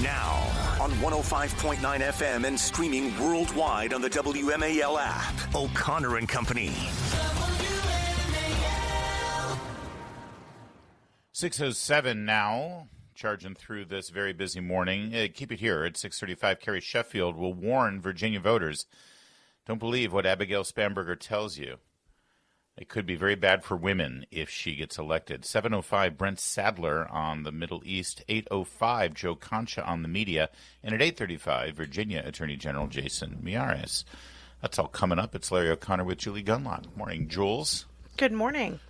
Now, on 105.9 FM and streaming worldwide on the WMAL app, O'Connor and Company. WMAL. 6:07 now, charging through this very busy morning. Keep it here at 6:35. Carrie Sheffield will warn Virginia voters, don't believe what Abigail Spanberger tells you. It could be very bad for women if she gets elected. 7:05, Brent Sadler on the Middle East. 8:05, Joe Concha on the media. And at 8:35, Virginia Attorney General Jason Miyares. That's all coming up. It's Larry O'Connor with Julie Gunlock. Morning, Jules. Good morning.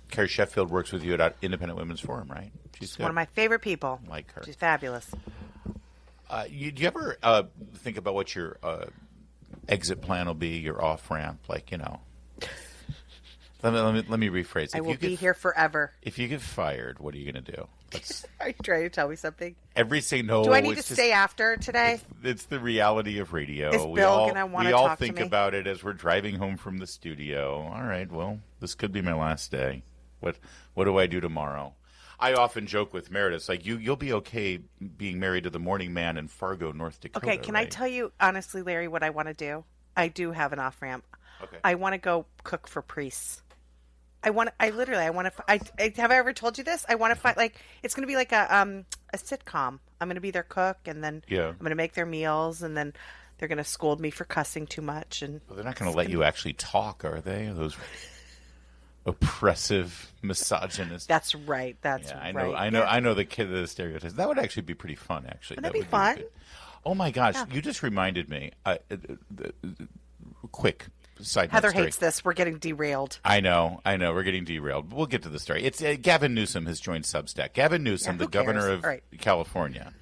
Carrie Sheffield works with you at Independent Women's Forum, right? She's one of my favorite people. Like her. She's fabulous. Do you ever think about what your exit plan will be, your off-ramp, like, you know? Let me rephrase. I will be here forever. If you get fired, what are you going to do? Are you trying to tell me something? No. Do I need to stay after today? It's the reality of radio. Is Bill going to want to talk to me? We all think about it as we're driving home from the studio. All right, well, this could be my last day. What do I do tomorrow? I often joke with Meredith, like, you'll be okay being married to the morning man in Fargo, North Dakota. Okay, can I tell you honestly, Larry, what I want to do? I do have an off-ramp. Okay. I want to go cook for priests. have I ever told you this? I want to find, like, it's going to be like a sitcom. I'm going to be their cook, and then I'm going to make their meals, and then they're going to scold me for cussing too much. And well, they're not going to let you actually talk, are they? Those oppressive, misogynist. That's right. That's right. I know the stereotypes. That would actually be pretty fun, actually. Would that be fun? Oh my gosh, you just reminded me. Quick side note Heather story. hates this. We're getting derailed. I know. We're getting derailed. We'll get to the story. It's Gavin Newsom has joined Substack. Gavin Newsom, the governor of California,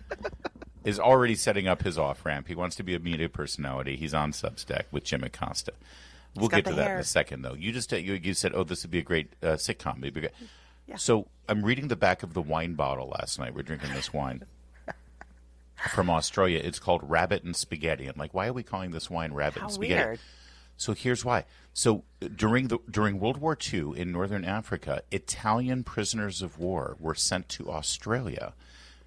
is already setting up his off-ramp. He wants to be a media personality. He's on Substack with Jim Acosta. We'll get to that in a second, though. You just you said, oh, this would be a great sitcom. It'd be great. Yeah. So I'm reading the back of the wine bottle last night. We're drinking this wine from Australia. It's called Rabbit and Spaghetti. I'm like, why are we calling this wine Rabbit and Spaghetti? Weird. So here's why. So during World War II in northern Africa, Italian prisoners of war were sent to Australia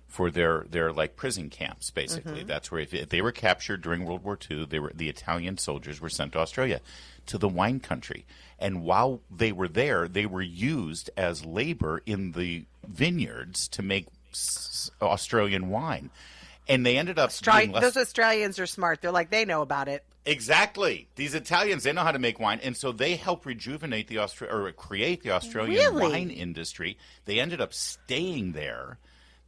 for their like prison camps, basically. Mm-hmm. That's where if they were captured during World War II, the Italian soldiers were sent to Australia, to the wine country. And while they were there, they were used as labor in the vineyards to make Australian wine. And they ended up those Australians are smart. They're like, they know about it. Exactly. These Italians, they know how to make wine, and so they help rejuvenate create the Australian wine industry. They ended up staying there.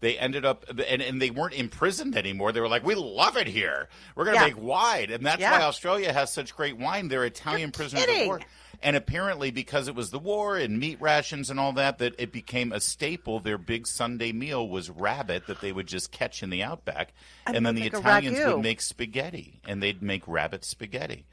They ended up, and they weren't imprisoned anymore. They were like, we love it here. We're going to make wine. And that's why Australia has such great wine. They're Italian prisoners of war. And apparently, because it was the war and meat rations and all that it became a staple. Their big Sunday meal was rabbit that they would just catch in the outback. And then the Italians would make spaghetti, and they'd make rabbit spaghetti.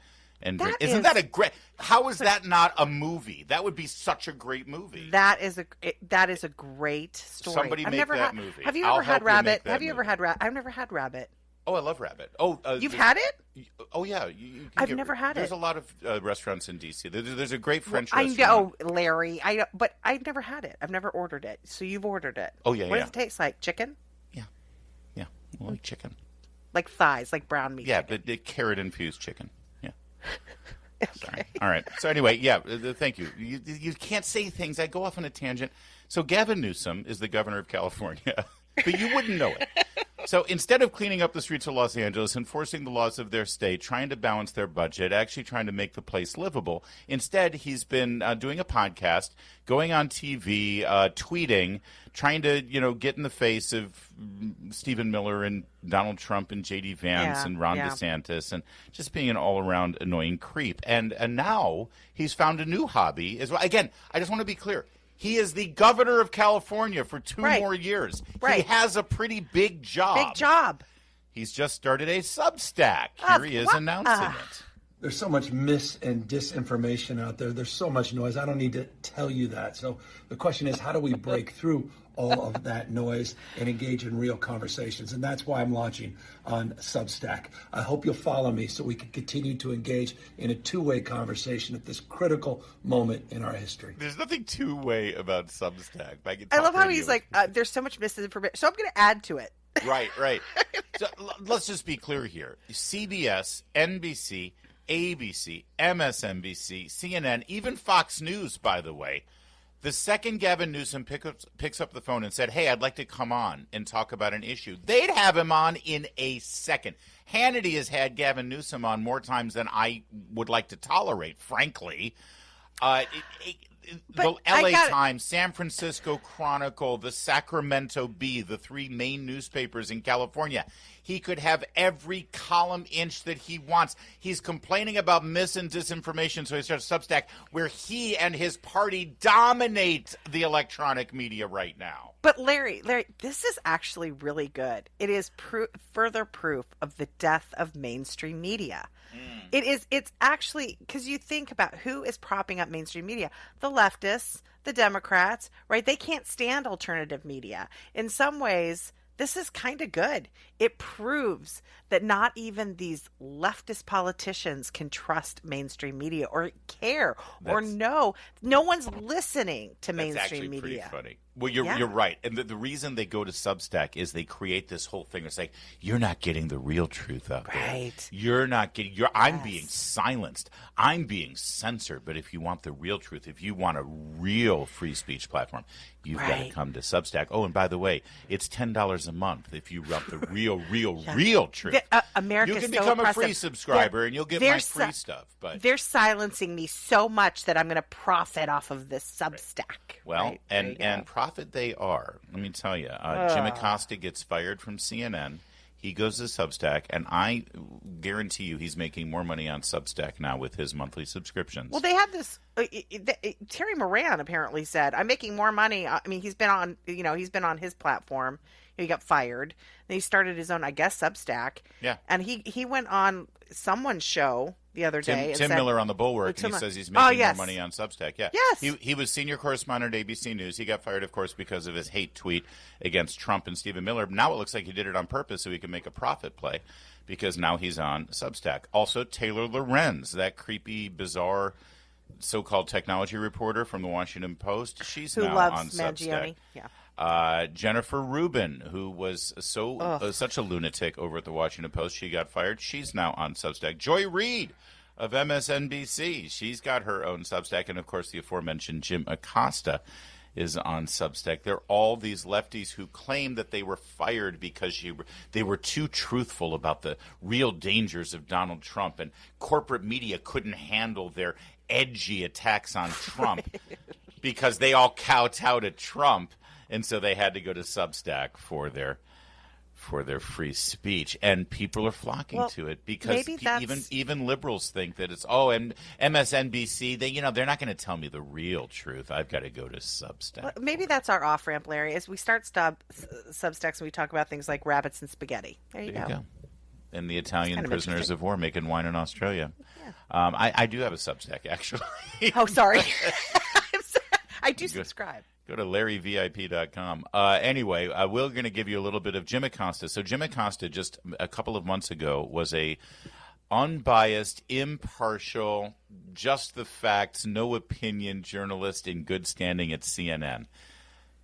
And isn't that a great? How is that not a movie? That would be such a great movie. That is a great story. Somebody make that movie. Have you ever had rabbit? Have you ever had rabbit? I've never had rabbit. Oh, I love rabbit. Oh, you've had it? Oh, yeah. I've never had it. There's a lot of restaurants in D.C. There's a great French restaurant. I know, Larry. But I've never had it. I've never ordered it. So you've ordered it. Oh, yeah, What does it taste like? Chicken? Yeah. Like chicken. Like thighs, like brown meat. Yeah, chicken. but carrot-infused chicken. Yeah. Okay. Sorry. All right. So anyway, thank you. You can't say things. I go off on a tangent. So Gavin Newsom is the governor of California, but you wouldn't know it. So instead of cleaning up the streets of Los Angeles, enforcing the laws of their state, trying to balance their budget, actually trying to make the place livable, instead he's been doing a podcast, going on TV, tweeting, trying to get in the face of Stephen Miller and Donald Trump and J.D. Vance and Ron DeSantis, and just being an all-around annoying creep. And now he's found a new hobby as well. Again, I just want to be clear. He is the governor of California for 2 more years. He has a pretty big job. Big job. He's just started a Substack. Here he is announcing it. There's so much mis and disinformation out there. There's so much noise. I don't need to tell you that. So the question is, how do we break through all of that noise and engage in real conversations? And that's why I'm launching on Substack. I hope you'll follow me so we can continue to engage in a two-way conversation at this critical moment in our history. There's nothing two-way about Substack. I love how he's like, there's so much misinformation. So I'm going to add to it. Right. So let's just be clear here. CBS, NBC, ABC, MSNBC, CNN, even Fox News, by the way, the second Gavin Newsom picks up the phone and said, hey, I'd like to come on and talk about an issue, they'd have him on in a second. Hannity has had Gavin Newsom on more times than I would like to tolerate, frankly. The LA Times, San Francisco Chronicle, the Sacramento Bee, the three main newspapers in California. He could have every column inch that he wants. He's complaining about mis and disinformation, so he starts Substack, where he and his party dominate the electronic media right now. But Larry, this is actually really good. It is further proof of the death of mainstream media. It's actually, because you think about who is propping up mainstream media, the leftists, the Democrats, right? They can't stand alternative media. In some ways, this is kind of good. It proves that not even these leftist politicians can trust mainstream media or care or know. No one's listening to mainstream media. That's actually pretty funny. Well, you're right. And the reason they go to Substack is they create this whole thing. It's like, you're not getting the real truth out there. Right. You're not getting – I'm being silenced. I'm being censored. But if you want the real truth, if you want a real free speech platform, you've got to come to Substack. Oh, and by the way, it's $10 a month if you want the real truth. America's you can so become oppressive. A free subscriber and you'll get my free stuff. But they're silencing me so much that I'm going to profit off of this Substack. Right. Well, and profit they are. Let me tell you, Jim Acosta gets fired from CNN. He goes to Substack, and I guarantee you he's making more money on Substack now with his monthly subscriptions. Well, they have this. Terry Moran apparently said, "I'm making more money." I mean, he's been on his platform. He got fired. Then he started his own, I guess, Substack. Yeah. And he went on someone's show the other day. Tim Miller on the Bulwark, and he says he's making more money on Substack. Yeah. Yes. He was senior correspondent at ABC News. He got fired, of course, because of his hate tweet against Trump and Stephen Miller. Now it looks like he did it on purpose so he could make a profit play, because now he's on Substack. Also, Taylor Lorenz, that creepy, bizarre so-called technology reporter from the Washington Post, she's now on Substack. Yeah. Jennifer Rubin, who was such a lunatic over at the Washington Post, she got fired. She's now on Substack. Joy Reid of MSNBC, she's got her own Substack. And, of course, the aforementioned Jim Acosta is on Substack. They're all these lefties who claim that they were fired because they were too truthful about the real dangers of Donald Trump, and corporate media couldn't handle their edgy attacks on Trump because they all kowtowed to Trump. And so they had to go to Substack for their free speech, and people are flocking to it because even liberals think that it's and MSNBC. They're not going to tell me the real truth. I've got to go to Substack. Well, maybe that's our off ramp, Larry. As we start Substacks, and we talk about things like rabbits and spaghetti. There you go. And the Italian prisoners of war making wine in Australia. Yeah. I do have a Substack, actually. Oh, sorry. I do subscribe. Go to LarryVIP.com. Anyway, we're going to give you a little bit of Jim Acosta. So Jim Acosta, just a couple of months ago, was a unbiased, impartial, just the facts, no opinion journalist in good standing at CNN.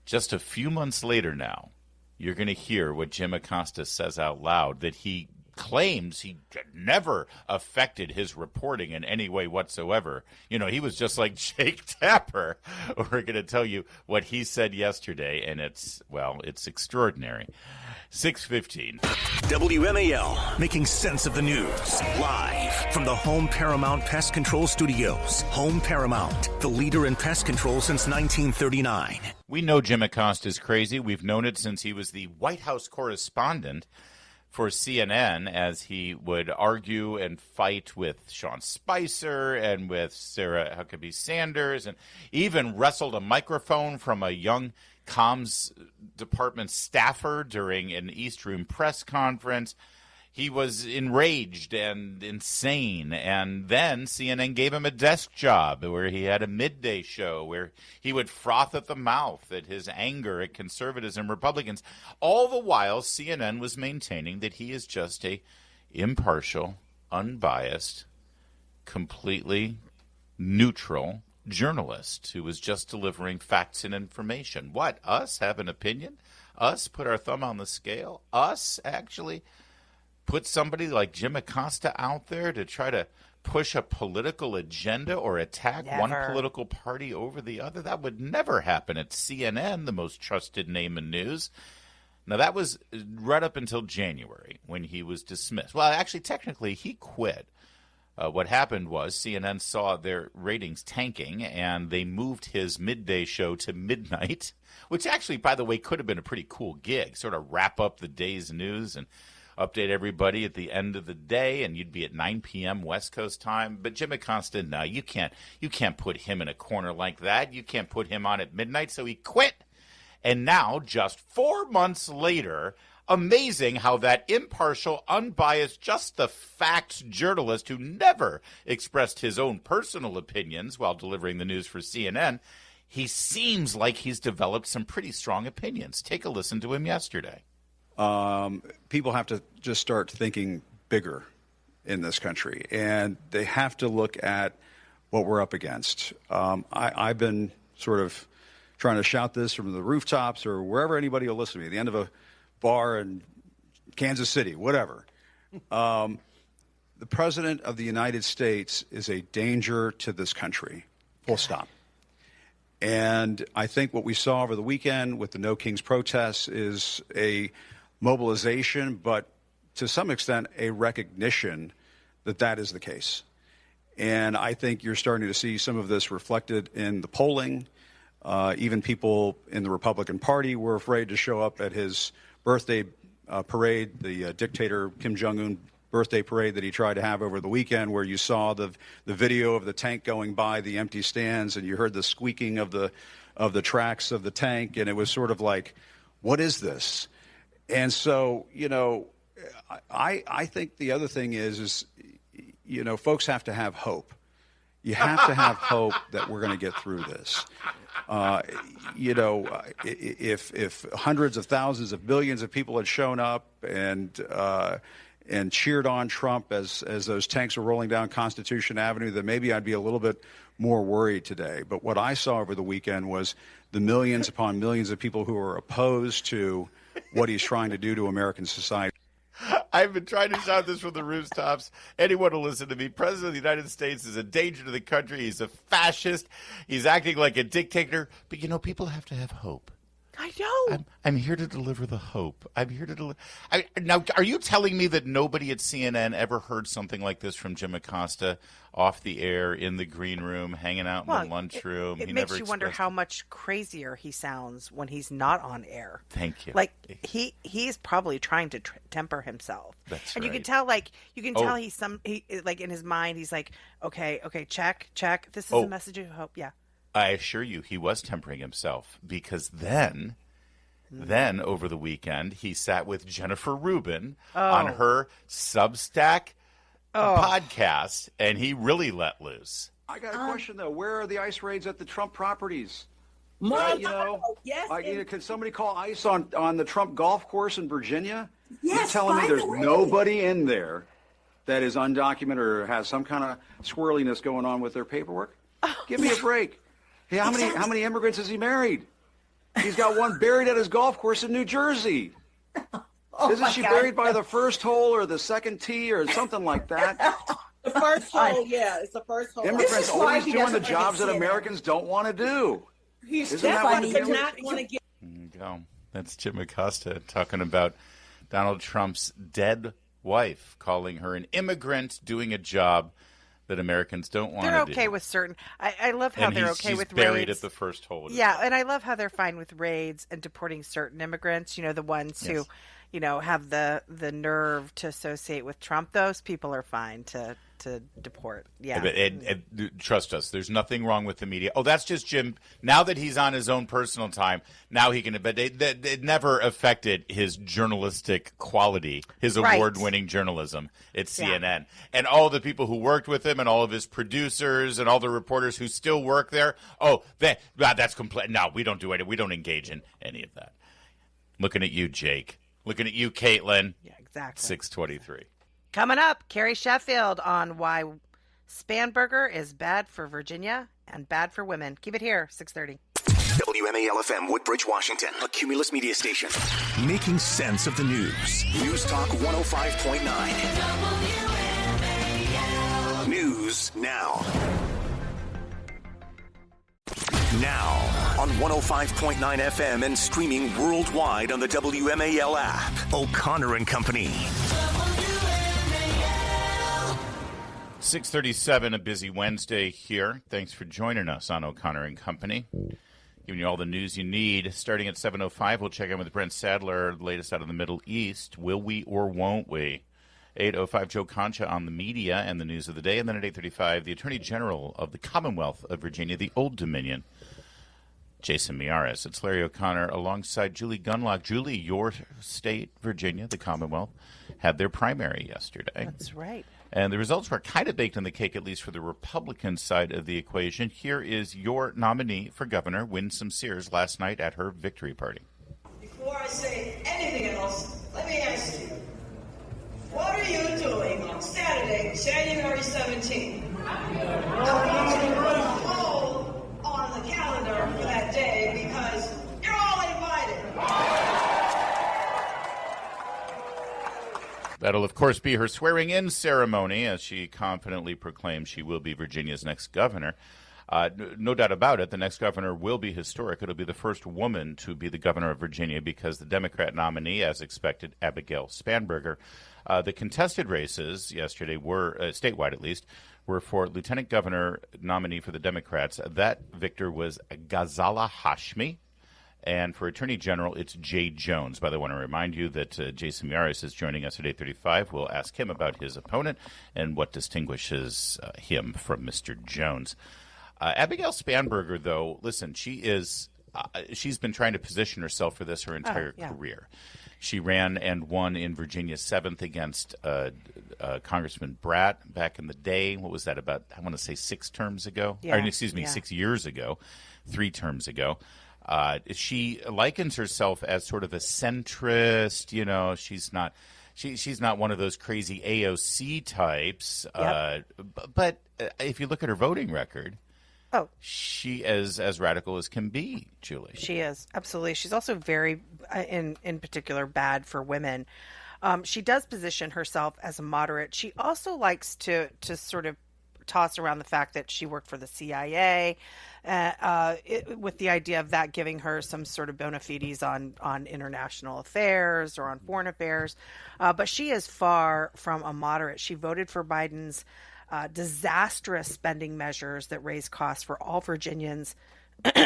Just a few months later now, you're going to hear what Jim Acosta says out loud, that he claims he never affected his reporting in any way whatsoever. He was just like Jake Tapper. We're going to tell you what he said yesterday, and it's extraordinary. 6:15. WMAL, making sense of the news. Live from the Home Paramount Pest Control Studios. Home Paramount, the leader in pest control since 1939. We know Jim Acosta is crazy. We've known it since he was the White House correspondent for CNN, as he would argue and fight with Sean Spicer and with Sarah Huckabee Sanders, and even wrestled a microphone from a young comms department staffer during an East Room press conference. He was enraged and insane, and then CNN gave him a desk job where he had a midday show where he would froth at the mouth at his anger at conservatives and Republicans. All the while, CNN was maintaining that he is just a impartial, unbiased, completely neutral journalist who was just delivering facts and information. What, us have an opinion? Us put our thumb on the scale? Us actually put somebody like Jim Acosta out there to try to push a political agenda or attack one political party over the other? That would never happen at CNN, the most trusted name in news. Now, that was right up until January when he was dismissed. Well, actually, technically, he quit. What happened was CNN saw their ratings tanking, and they moved his midday show to midnight, which actually, by the way, could have been a pretty cool gig, sort of wrap up the day's news and update everybody at the end of the day, and you'd be at 9 p.m. West Coast time. But Jim Acosta, no, you can't put him in a corner like that. You can't put him on at midnight, so he quit. And now, just 4 months later, amazing how that impartial, unbiased, just the facts journalist who never expressed his own personal opinions while delivering the news for CNN, he seems like he's developed some pretty strong opinions. Take a listen to him yesterday. People have to just start thinking bigger in this country, and they have to look at what we're up against. I've been sort of trying to shout this from the rooftops or wherever anybody will listen to me, at the end of a bar in Kansas City, whatever. The President of the United States is a danger to this country, full stop. And I think what we saw over the weekend with the No Kings protests is a mobilization, but to some extent a recognition that that is the case. And I think you're starting to see some of this reflected in the polling. Even people in the Republican Party were afraid to show up at his birthday parade, the dictator Kim Jong-un birthday parade that he tried to have over the weekend, where you saw the video of the tank going by the empty stands, and you heard the squeaking of the tracks of the tank, and it was sort of like, what is this? And so, I think the other thing is folks have to have hope. You have to have hope that we're going to get through this. If hundreds of thousands of millions of people had shown up and cheered on Trump as those tanks were rolling down Constitution Avenue, then maybe I'd be a little bit more worried today. But what I saw over the weekend was the millions upon millions of people who are opposed to what he's trying to do to American society. I've been trying to shout this from the rooftops. Anyone will listen to me. President of the United States is a danger to the country. He's a fascist. He's acting like a dictator. But, people have to have hope. I know. I'm here to deliver the hope. I'm here to deliver. Now, are you telling me that nobody at CNN ever heard something like this from Jim Acosta off the air, in the green room, hanging out in the lunchroom? It makes you wonder how much crazier he sounds when he's not on air. Thank you. Like he's probably trying to temper himself. That's and right. You can tell he's like in his mind he's like, okay, check. This is a message of hope. Yeah. I assure you, he was tempering himself, because then over the weekend, he sat with Jennifer Rubin on her Substack podcast, and he really let loose. I got a question, though. Where are the ICE raids at the Trump properties? Yes. Can somebody call ICE on the Trump golf course in Virginia? Yes. You're telling me there's nobody in there that is undocumented or has some kind of squirreliness going on with their paperwork? Give me a break. Hey, how many immigrants has he married? He's got one buried at his golf course in New Jersey. Isn't she buried by the first hole or the second tee or something like that? The first hole, it's the first hole. Immigrants always doing the jobs that Americans don't want to do. He's definitely not going to get. There you go. That's Jim Acosta talking about Donald Trump's dead wife, calling her an immigrant doing a job that Americans don't want to do. They're okay with certain. I love how they're okay with raids. Buried at the first hole. Yeah, and I love how they're fine with raids and deporting certain immigrants. The ones who, have the nerve to associate with Trump. Those people are fine to deport. Yeah. And trust us, there's nothing wrong with the media. Oh, that's just Jim. Now that he's on his own personal time, now he can. But it never affected his journalistic quality, his award-winning journalism at CNN, and all the people who worked with him, and all of his producers, and all the reporters who still work there. Oh, that's complete. No, we don't do it. We don't engage in any of that. Looking at you, Jake. Looking at you, Caitlin. Yeah, exactly. 623. Coming up, Carrie Sheffield on why Spanberger is bad for Virginia and bad for women. Keep it here, 6:30. WMAL-FM Woodbridge, Washington, a Cumulus media station. Making sense of the news. News Talk 105.9. News now. Now on 105.9 FM and streaming worldwide on the WMAL app. O'Connor and Company. 6:37, a busy Wednesday here. Thanks for joining us on O'Connor and Company. Giving you all the news you need. Starting at 7:05, we'll check in with Brent Sadler, the latest out of the Middle East. Will we or won't we? 8:05, Joe Concha on the media and the news of the day. And then at 8:35, the Attorney General of the Commonwealth of Virginia, the Old Dominion, Jason Miyares. It's Larry O'Connor alongside Julie Gunlock. Julie, your state, Virginia, the Commonwealth, had their primary yesterday. That's right. And the results were kind of baked in the cake, at least for the Republican side of the equation. Here is your nominee for governor, Winsome Sears, last night at her victory party. Before I say anything else, let me ask you, what are you doing on Saturday, January 17th? I want you to put a hole on the calendar for that day because you're all invited. That'll, of course, be her swearing-in ceremony as she confidently proclaims she will be Virginia's next governor. No doubt about it, the next governor will be historic. It'll be the first woman to be the governor of Virginia because the Democrat nominee, as expected, Abigail Spanberger. The contested races yesterday were, statewide at least, were for lieutenant governor nominee for the Democrats. That victor was Ghazala Hashmi. And for Attorney General, it's Jay Jones. By the way, I want to remind you that Jason Miyares is joining us at 8:35. We'll ask him about his opponent and what distinguishes him from Mr. Jones. Abigail Spanberger, though, listen, she's been trying to position herself for this her entire career. She ran and won in Virginia 7th against Congressman Bratt back in the day. What was that, about, I want to say 6 terms ago? Yeah. Or, 6 years ago, 3 terms ago. She likens herself as sort of a centrist. You know, she's not one of those crazy AOC types. Yep. But if you look at her voting record, she is as radical as can be, Julie. She is, absolutely. She's also very, in particular, bad for women. She does position herself as a moderate. She also likes to sort of toss around the fact that she worked for the CIA, with the idea of that giving her some sort of bona fides on international affairs or on foreign affairs. But she is far from a moderate. She voted for Biden's disastrous spending measures that raise costs for all Virginians.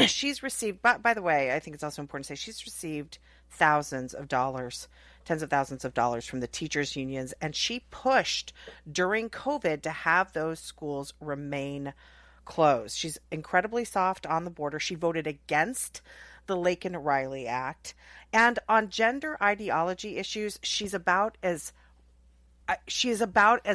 She's received, by the way, I think it's also important to say, she's received thousands of dollars, tens of thousands of dollars from the teachers' unions, and she pushed during COVID to have those schools remain closed. She's incredibly soft on the border. She voted against the Laken-Riley Act. And on gender ideology issues, she's about as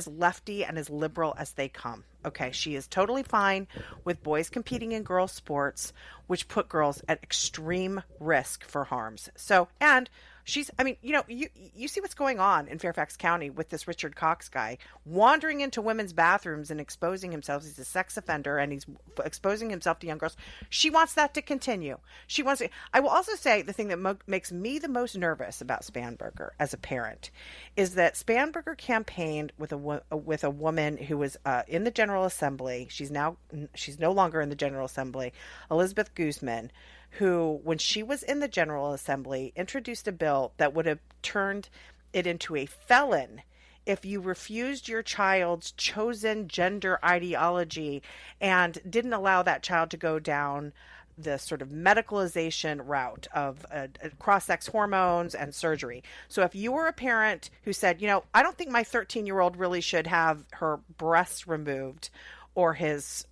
lefty and as liberal as they come. Okay, she is totally fine with boys competing in girls' sports, which put girls at extreme risk for harms. So, and she's, I mean, you see what's going on in Fairfax County with this Richard Cox guy wandering into women's bathrooms and exposing himself. He's a sex offender and he's exposing himself to young girls. She wants that to continue. She wants to. I will also say the thing that makes me the most nervous about Spanberger as a parent is that Spanberger campaigned with a woman who was in the General Assembly. She's no longer in the General Assembly, Elizabeth Guzman, who, when she was in the General Assembly, introduced a bill that would have turned it into a felon if you refused your child's chosen gender ideology and didn't allow that child to go down the sort of medicalization route of cross-sex hormones and surgery. So if you were a parent who said, I don't think my 13-year-old really should have her breasts removed or his,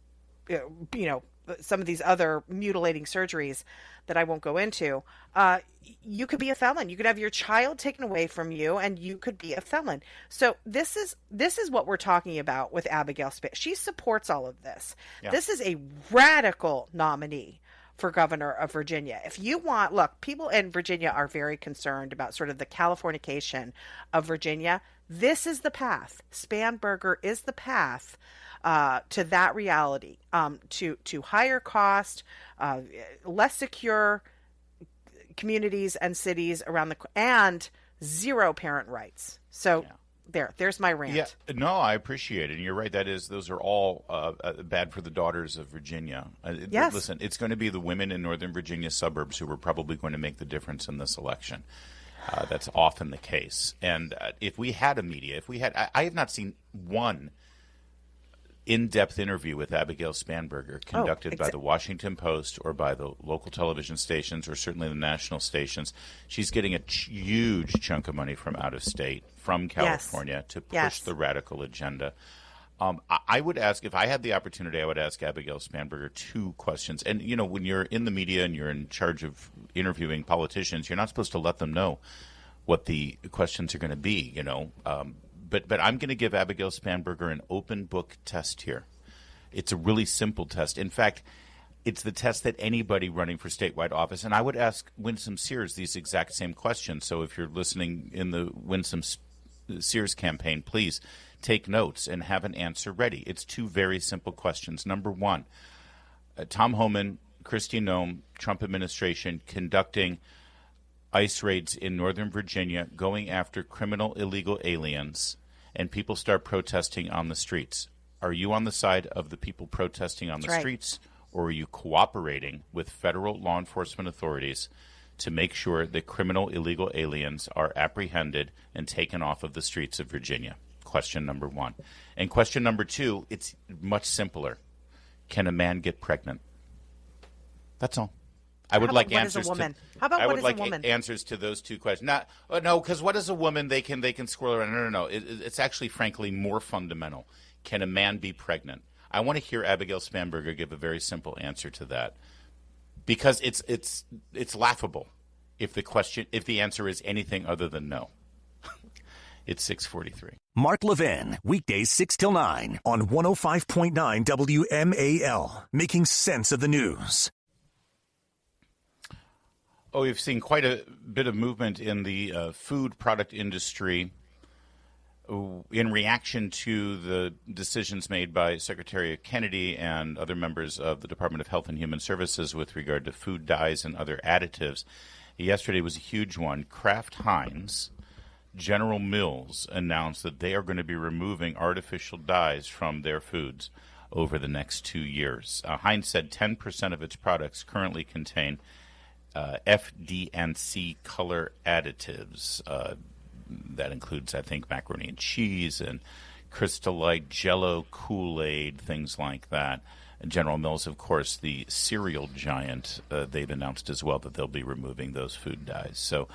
some of these other mutilating surgeries that I won't go into, you could be a felon. You could have your child taken away from you and you could be a felon. So this is what we're talking about with Abigail Spanberger. She supports all of this. Yeah. This is a radical nominee for governor of Virginia. If you want, look, people in Virginia are very concerned about sort of the Californication of Virginia. This is the path. Spanberger is the path to that reality, to higher cost, less secure communities and cities around and zero parent rights. So there's my rant. Yeah, no, I appreciate it. And you're right. Those are all bad for the daughters of Virginia. Yes. Listen, it's going to be the women in Northern Virginia suburbs who are probably going to make the difference in this election. That's often the case. And if we had a media, I have not seen one in-depth interview with Abigail Spanberger conducted by the Washington Post or by the local television stations or certainly the national stations. She's getting a huge chunk of money from out of state, from California, to push the radical agenda. I would ask, if I had the opportunity, I would ask Abigail Spanberger 2 questions. And, you know, when you're in the media and you're in charge of interviewing politicians, you're not supposed to let them know what the questions are going to be, you know. But I'm going to give Abigail Spanberger an open book test here. It's a really simple test. In fact, it's the test that anybody running for statewide office, and I would ask Winsome Sears these exact same questions. So if you're listening in the Winsome Sears campaign, please take notes and have an answer ready. It's 2 very simple questions. Number 1, Tom Homan, Kristi Noem, Trump administration conducting ICE raids in Northern Virginia, going after criminal illegal aliens, and people start protesting on the streets. Are you on the side of the people protesting on the streets, or are you cooperating with federal law enforcement authorities to make sure that criminal illegal aliens are apprehended and taken off of the streets of Virginia? Question number 1. And question number 2, it's much simpler. Can a man get pregnant? That's all. I would like answers. How about what is a woman? Answers to those 2 questions. No, because what is a woman? They can squirrel around. No. It's actually, frankly, more fundamental. Can a man be pregnant? I want to hear Abigail Spanberger give a very simple answer to that, because it's laughable if the answer is anything other than no. It's 6:43. Mark Levin, weekdays 6 till 9 on 105.9 WMAL, making sense of the news. Oh, we've seen quite a bit of movement in the food product industry in reaction to the decisions made by Secretary Kennedy and other members of the Department of Health and Human Services with regard to food dyes and other additives. Yesterday was a huge one. Kraft Heinz, General Mills announced that they are going to be removing artificial dyes from their foods over the next 2 years. Heinz said 10% of its products currently contain FD&C color additives. That includes, I think, macaroni and cheese and Crystalite, Jell-O, Kool-Aid, things like that. And General Mills, of course, the cereal giant, they've announced as well that they'll be removing those food dyes. So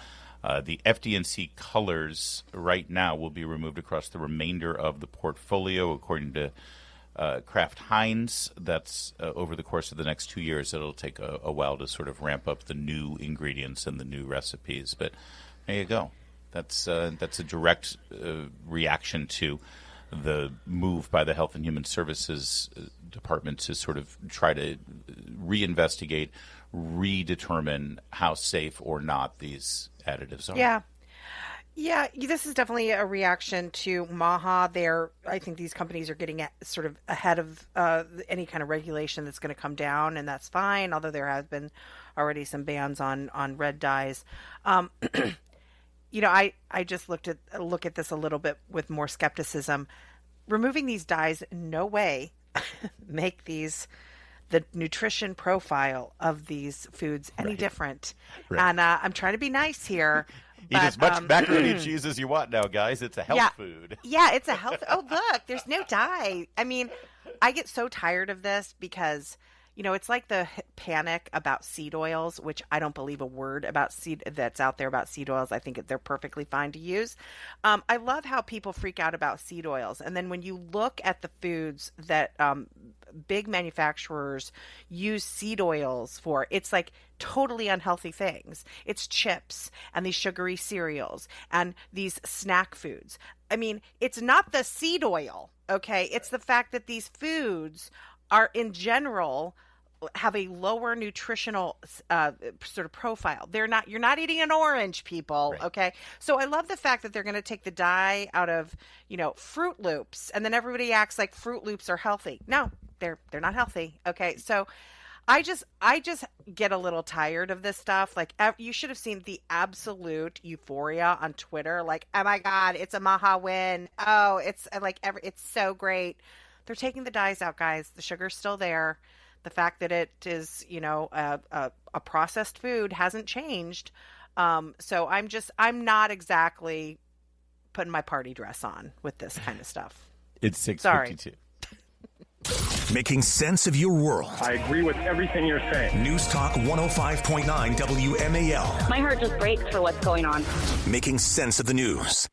the FD&C colors right now will be removed across the remainder of the portfolio, according to Kraft Heinz. That's over the course of the next 2 years. It'll take a while to sort of ramp up the new ingredients and the new recipes. But there you go. That's a direct reaction to the move by the Health and Human Services Department to sort of try to reinvestigate, redetermine how safe or not these additives are. Yeah, this is definitely a reaction to MAHA. I think these companies are getting sort of ahead of any kind of regulation that's going to come down, and that's fine, although there has been already some bans on red dyes. I just look at this a little bit with more skepticism. Removing these dyes in no way make the nutrition profile of these foods any different. Right. And I'm trying to be nice here. Eat as much macaroni and cheese as you want now, guys. It's a health food. Yeah, it's a health. Oh, look, there's no dye. I mean, I get so tired of this because, it's like the panic about seed oils, which I don't believe a word about that's out there about seed oils. I think they're perfectly fine to use. I love how people freak out about seed oils. And then when you look at the foods that big manufacturers use seed oils for, it's like totally unhealthy things. It's chips and these sugary cereals and these snack foods. I mean, it's not the seed oil, okay? It's the fact that these foods are in general have a lower nutritional sort of profile. You're not eating an orange, people. Right. Okay. So I love the fact that they're going to take the dye out of, Fruit Loops, and then everybody acts like Fruit Loops are healthy. No, they're not healthy. Okay. So I just get a little tired of this stuff. Like, you should have seen the absolute euphoria on Twitter. Like, oh my God, it's a MAHA win. Oh, it's like it's so great. They're taking the dyes out, guys. The sugar's still there. The fact that it is, a processed food hasn't changed. So I'm not exactly putting my party dress on with this kind of stuff. It's 6:52. Making sense of your world. I agree with everything you're saying. News Talk 105.9 WMAL. My heart just breaks for what's going on. Making sense of the news.